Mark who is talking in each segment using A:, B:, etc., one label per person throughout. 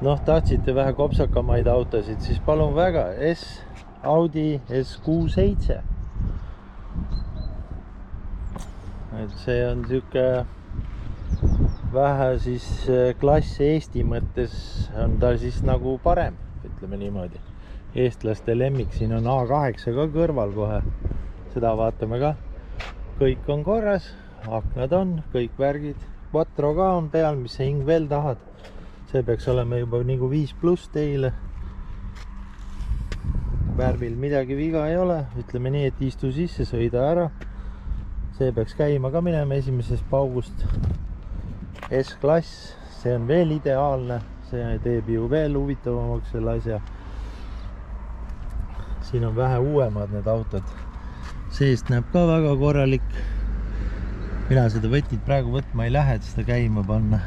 A: noh, tahtsite vähe kopsakamaid autosid, siis palun väga, Audi S67. Et see on siuke vähe siis klass Eesti mõttes on ta siis nagu parem, ütleme niimoodi. Eestlaste lemmik, siin on A8 ka kõrval kohe, seda vaatame ka. Kõik on korras, aknad on, kõik värgid, quattro ka on peal, mis sa hing veel tahad. See peaks olema juba nagu 5+ teile. Värvil midagi viga ei ole, ütleme nii, et istu sisse, sõida ära. See peaks käima ka minema esimesest paugust. S-klass, see on veel ideaalne, see teeb ju veel huvitavamaks selle asja. Siin on vähe uuemad need autod. Seest näeb ka väga korralik. Mina seda võtit praegu võtma ei lähe, et seda käima panna.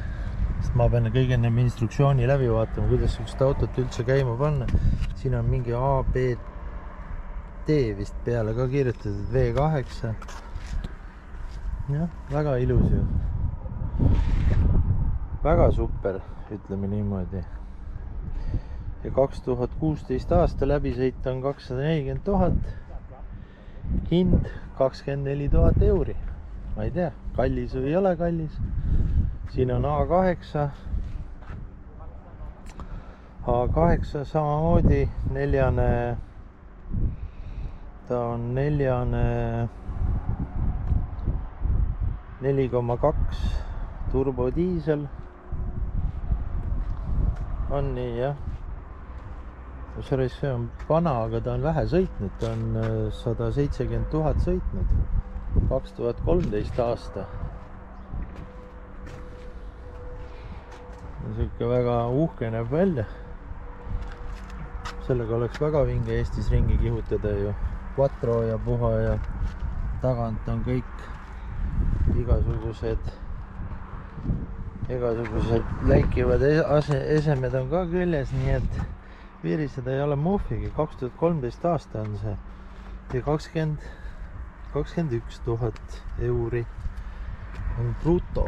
A: Sest ma pean kõige ennem instruktsiooni läbi vaatama, kuidas sellist autot üldse käima panna. Siin on mingi ABT vist peale ka kirjutatud, V8. Jah, väga ilus ju. Väga super, ütleme niimoodi. Ja 2016 aasta läbisõit on 240 000. Hind 24 000 euri. Ma ei tea, kallis või ei ole kallis. Siin on A8. A8 samamoodi neljane. Ta on neljane 4,2 turbodiisel. On nii, jah. See on vana, aga ta on vähe sõitnud. Ta on 170 000 sõitnud. 2013 aasta. Siuke väga uhke näeb välja. Sellega oleks väga vinge Eestis ringi kihutada ju. Quattro ja puha ja tagant on kõik igasugused läikivad esemed on ka küljes, nii et viiriseda ei ole muhvigi. 2013 aasta on see ja 21 000 euri on bruto,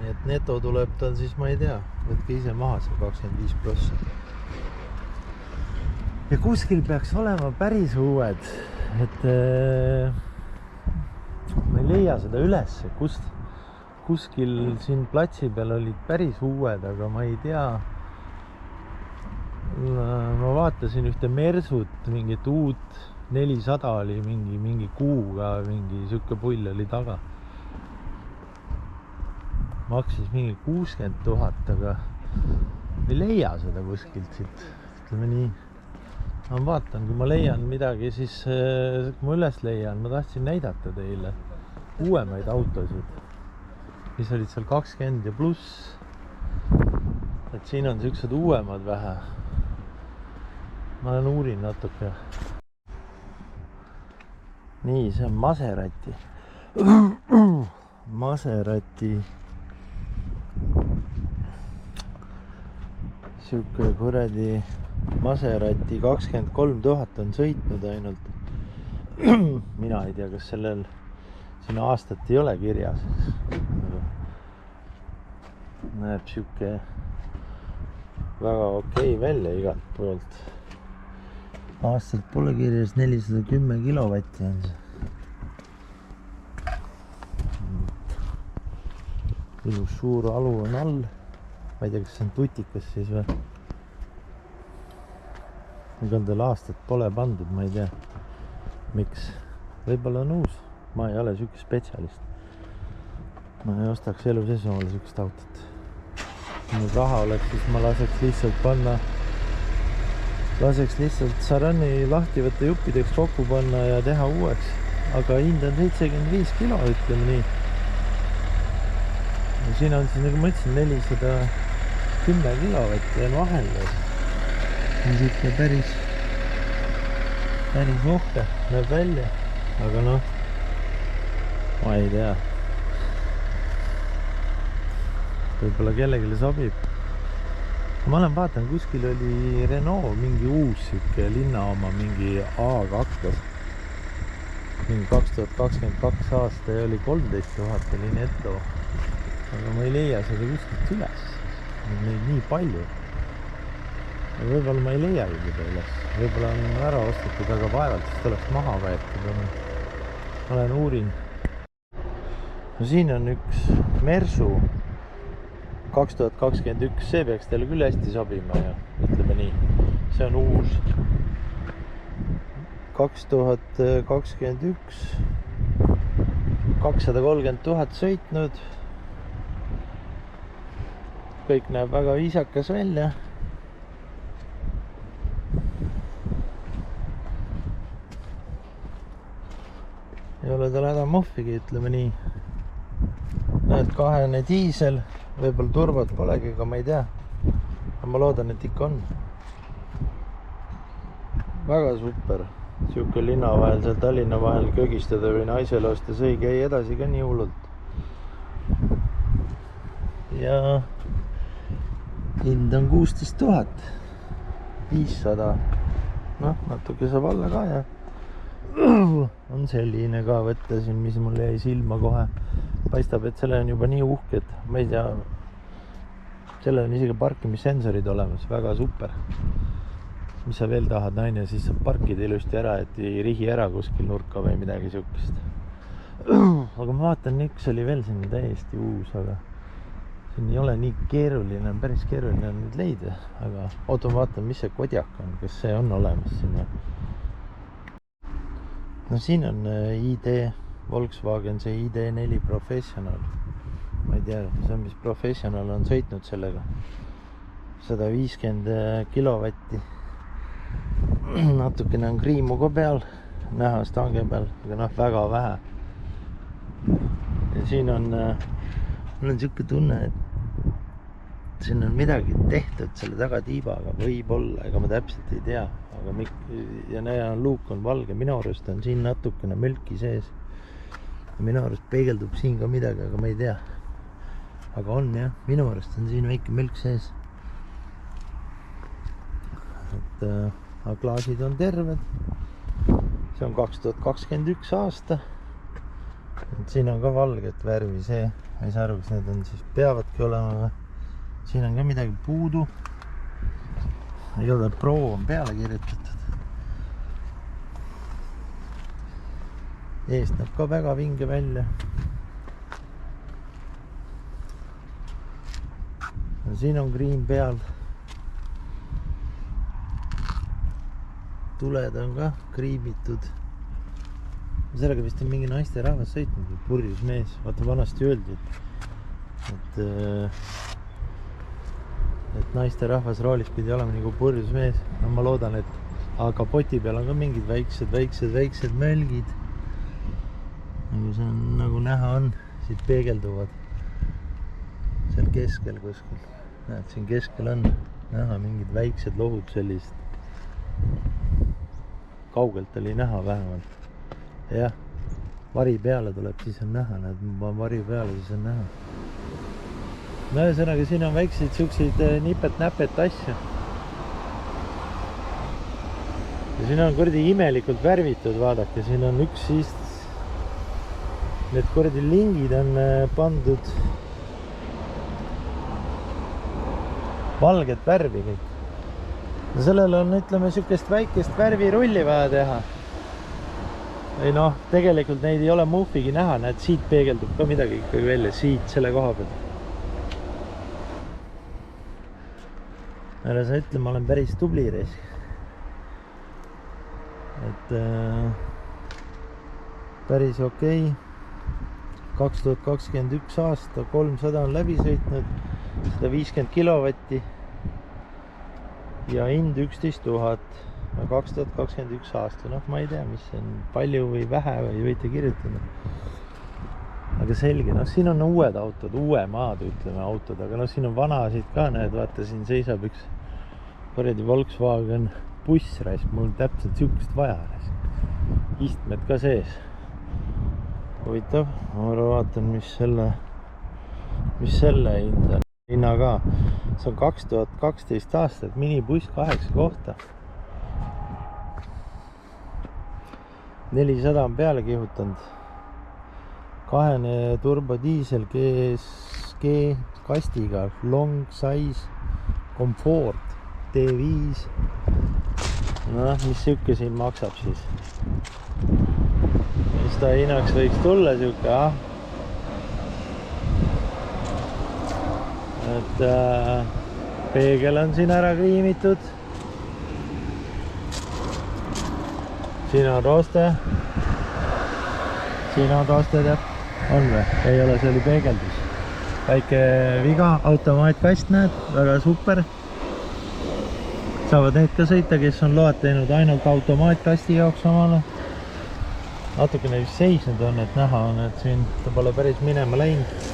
A: nii et neto tuleb tal siis, ma ei tea, võtke ise maha see 25+. Ja kuskil peaks olema päris uued, et ma ei leia seda üles, kuskil siin platsi peal olid päris uued, aga ma ei tea. Ma vaatasin ühte Mersut, mingit uut 400 oli mingi kuuga, mingi siuke pull oli taga. Maksis mingi 60 000, aga ei leia seda kuskilt siit, ütleme nii. Ma vaatan, kui ma leian midagi, siis kui ma üles leian, ma tahtsin näidata teile uuemaid autosid, mis olid seal 20 ja pluss. Et siin on siuksed uuemad vähe. Ma uurin natuke. Nii, see on Maserati. Maserati. Siuke kuradi Maserati 23 000 on sõitnud ainult. Mina ei tea, kas sellel siin aastat ei ole kirjas. Näeb siuke väga okei välja igalt poolt. Aastat pole kirjas, 410 kilovatti on see. Ilus suur alu on all. Ma ei tea, kas see on tutikas siis või. Igaldel aastat pole pandud, ma ei tea miks. Võib-olla on uus. Ma ei ole siuke spetsialist. Ma ei ostaks elu sees omale siukest autot. Kui mul raha oleks, siis ma laseks lihtsalt Sarani lahti võtta juppideks kokku panna ja teha uueks. Aga hind on 75 kilo, ütleme nii. Ja siin on siis, nagu ma ütlesin, 410 kilovatti on vahel. On siuke päris uhke, näeb välja. Aga noh, ma ei tea. Võib-olla kellelegi sobib. Ma olen vaatan, kuskil oli Renault mingi uus siuke linna oma, mingi A2. Mingi 2022 aasta ja oli 13 000 oli neto. Aga ma ei leia seda kuskilt üles. Neid nii palju. võib-olla ma ei leiagi seda üles, võib-olla on ära ostetud, aga vaevalt siis oleks maha võetud. Olen uurin. No siin on üks Mersu 2021, see peaks teile küll hästi sobima ja ütleme nii, see on uus 2021 230 000 sõitnud. Kõik näeb väga viisakas välja. Ei ole tal häda muhvigi, ütleme nii. Näed, kahene diisel, võib-olla turvat polegi, aga ma ei tea. Ma loodan, et ikka on. Väga super. Siuke linna vahel, seal Tallinna vahel kögistada või naisele ostes ei käi edasi ka nii hullult. Ja hind on 16 500. Noh, natuke saab alla ka ja on selline ka võtta siin, mis mul jäi silma kohe. Paistab, et selle on juba nii uhke, et ma ei tea, selle on isegi parkimissensorid olemas, väga super. Mis sa veel tahad, naine, siis saab parkida ilusti ära, et ei rihi ära kuskil nurka või midagi siukest. Aga ma vaatan, üks oli veel siin täiesti uus, aga siin ei ole nii keeruline, päris keeruline on nüüd leida, aga oota, ma vaatan, mis see Kodiaq on, kas see on olemas siin. No siin on ID, Volkswagen, see ID4 Professional. Ma ei tea, see on, mis Professional on sõitnud sellega. 150 kilovatti. Natukene on kriimu ka peal, näha stange peal, aga noh, väga vähe. Ja siin on, mul on siuke tunne, et siin on midagi tehtud selle tagatiibaga, võib-olla, ega ma täpselt ei tea, aga ja näe, luuk on valge, minu arust on siin natukene mölki sees. Minu arust peegeldub siin ka midagi, aga ma ei tea. Aga on jah, minu arust on siin väike mölk sees. Et klaasid on terved. See on 2021 aasta. Et siin on ka valget värvi see. Ma ei saa aru, kas need on siis peavadki olema. Siin on ka midagi puudu. Igatahes Pro on peale kirjutatud. Eest näeb ka väga vinge välja. Siin on kriim peal. Tuled on ka kriimitud. Sellega vist on mingi naiste rahvas sõitnud, purjus mees. Vaata, vanasti öeldi, et naiste rahvas roolis pidi olema nagu purjus mees. No ma loodan, et kapoti peal on ka mingid väiksed mölgid. Nagu see on, nagu näha on, siit peegelduvad seal keskel kuskil. Näed, siin keskel on näha mingid väiksed lohud sellist. Kaugelt oli näha vähemalt. Jah, vari peale tuleb, siis on näha. Näed, ma panen vari peale, siis on näha. No ühesõnaga, siin on väikseid siukseid nipet-näpet asju. Ja siin on kurdi imelikult värvitud, vaadake, siin on üks siis. Need kurdi lingid on pandud valget värvi kõik. Ja sellel on, ütleme, siukest väikest värvirulli vaja teha. Ei noh, tegelikult neid ei ole muhvigi näha, näed, siit peegeldub ka midagi ikkagi välja, siit selle koha peal. Ära sa ütle, ma olen päris tubli reis. Et päris okei. 2021 aasta, 300 on läbi sõitnud, 150 kilovatti ja hind 11 000. 2021 aasta, noh ma ei tea, mis see on, palju või vähe või võite kirjutada. Aga selge, noh siin on uued autod, uuemaad ütleme autod, aga noh siin on vanasid ka, näed, vaata siin seisab üks kuradi Volkswagen buss, mul on täpselt siukest vaja, istmed ka sees. Huvitav, ma vaatan, mis selle hind on. Hinna ka, see on 2012 aastat, minibuss 8 kohta. 400 on peale kihutanud. Kahene turbodiisel GSG kastiga, long size, komfort. T5. Noh, mis siuke siin maksab siis? Mis ta hinnaks võiks tulla siuke, Et peegel on siin ära kriimitud. Siin on rooste. Siin on rooste teab. On või? Ei ole, see oli peegeldus. Väike viga, automaatkast näed, väga super. Saavad need ka sõita, kes on load teinud ainult automaatkasti jaoks omale. Natukene vist seisnud on, et näha on, et siin ta pole päris minema läinud.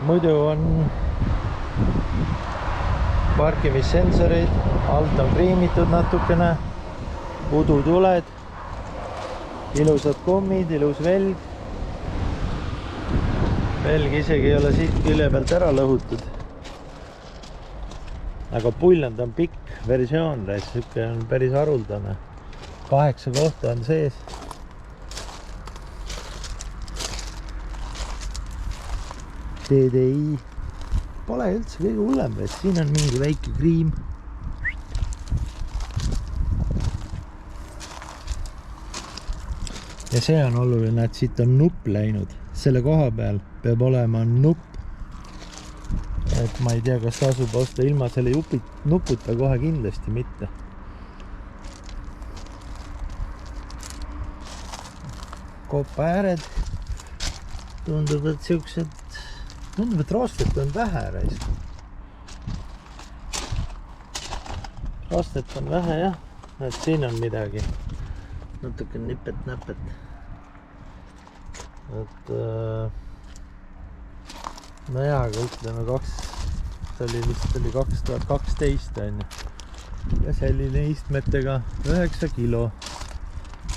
A: Muidu on parkimissensorid, alt on kriimitud natukene, udutuled, ilusad kommid, ilus velg. Velg isegi ei ole siit külje pealt ära lõhutud. Aga puljand on pikk versioon, siuke on päris haruldane. 8 kohta on sees. TDI pole üldse kõige hullem, siin on mingi väike kriim. Ja see on oluline, et siit on nupp läinud. Selle koha peal peab olema nupp. Et ma ei tea, kas tasub osta ilma selle nuputa kohe kindlasti mitte. Kopa ääred. Tundub, et roostet on vähe raisk. Roostet on vähe jah, et siin on midagi. Natuke nipet-näpet. Et no jaa, aga ütleme see oli vist 2012 on ju. Ja selline istmetega 9 kilo.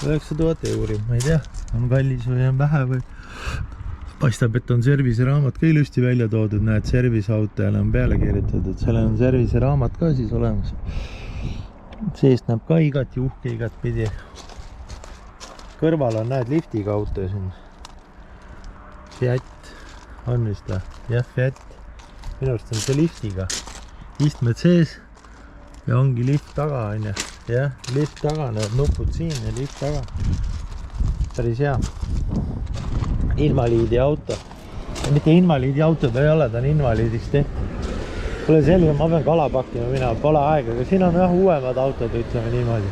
A: 9000 euri, ma ei tea, on kallis või on vähe või. Paistab, et on servise raamat ka ilusti välja toodud, näed servise autole on peale kirjutatud, et selle on servise raamat ka siis olemas. Seest näeb ka igat juhke igat pidi. Kõrval on näed liftiga auto siin. Fiat on vist või? Jah, Fiat. Minu arust on see liftiga. Istmed sees ja ongi lift taga on ju. Jah, lift taga, need nupud siin ja lift taga. Päris hea. Invaliidi auto. Mitte invaliidi auto ta ei ole, ta on invaliidiks tehtud. Pole selge, ma pean kala pakkima mina, pole aega, aga siin on jah uuemad autod, ütleme niimoodi.